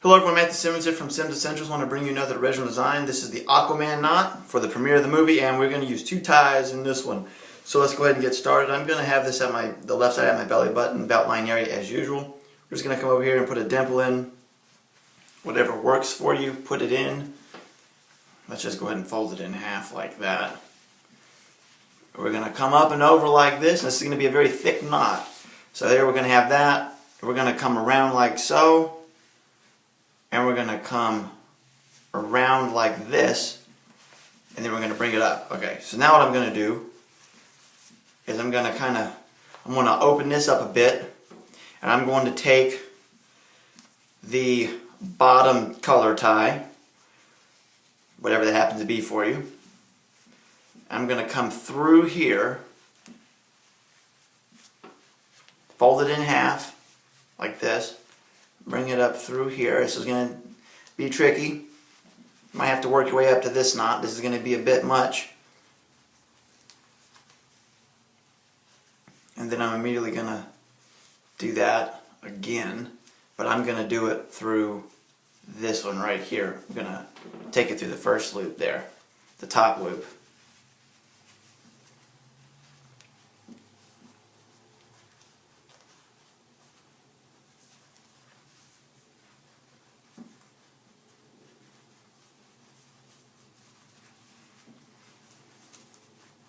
Hello everyone, Matthew Simmons here from SimmonsEssentials. I want to bring you another original design. This is the Aquaman knot for the premiere of the movie, and we're going to use 2 ties in this one. So let's go ahead and get started. I'm going to have this at the left side of my belly button, belt line area as usual. We're just going to come over here and put a dimple in. Whatever works for you, put it in. Let's just go ahead and fold it in half like that. We're going to come up and over like this. This is going to be a very thick knot. So there we're going to have that. We're going to come around like so. And we're going to come around like this, and then we're going to bring it up. Okay, so now what I'm going to do is I'm going to open this up a bit, and I'm going to take the bottom color tie, whatever that happens to be for you. I'm going to come through here, fold it in half, like this. Bring it up through here. This is going to be tricky. You might have to work your way up to this knot. This is going to be a bit much. And then I'm immediately going to do that again. But I'm going to do it through this one right here. I'm going to take it through the first loop there, the top loop.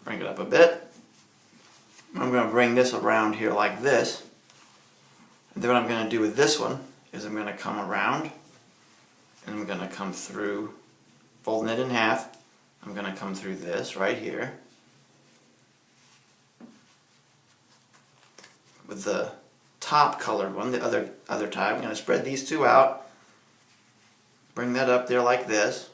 Bring it up a bit. I'm going to bring this around here like this. And then what I'm going to do with this one is I'm going to come around and I'm going to come through, folding it in half. I'm going to come through this right here with the top colored one, the other tie. I'm going to spread these two out, bring that up there like this.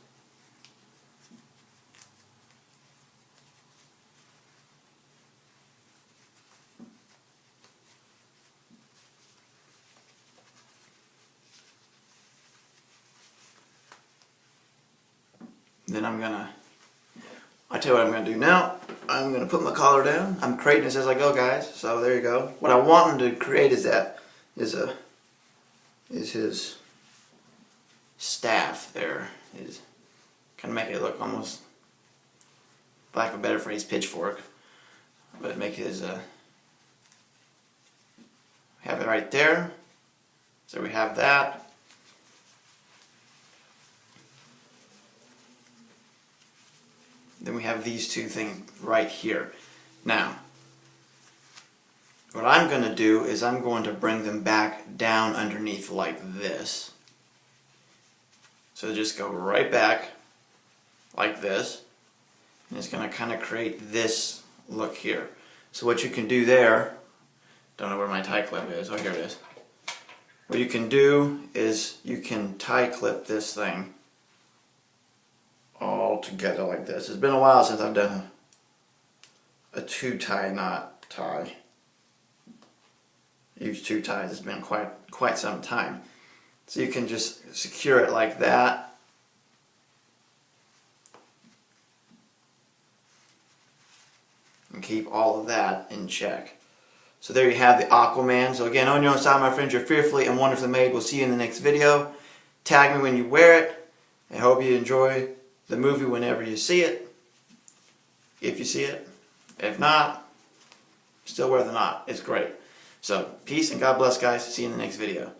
Then I'll tell you what I'm going to do now. I'm going to put my collar down. I'm creating this as I go, guys. So there you go. What I want him to create is his staff there. Kind of make it look almost, for lack of a better phrase, pitchfork. But make his, have it right there. So we have that. Then we have these two things right here. Now, what I'm going to do is I'm going to bring them back down underneath like this. So just go right back like this. And it's going to kind of create this look here. So what you can do there, don't know where my tie clip is. Oh, here it is. What you can do is you can tie clip this thing all together like this. It's been a while since I've done a 2-tie knot tie. Use 2 ties. It's been quite some time. So you can just secure it like that. And keep all of that in check. So there you have the Aquaman. So again, on your own side, my friends, you're fearfully and wonderfully made. We'll see you in the next video. Tag me when you wear it. I hope you enjoy the movie whenever you see it, if you see it. If not, still wear the knot. It's great. So, peace and God bless, guys. See you in the next video.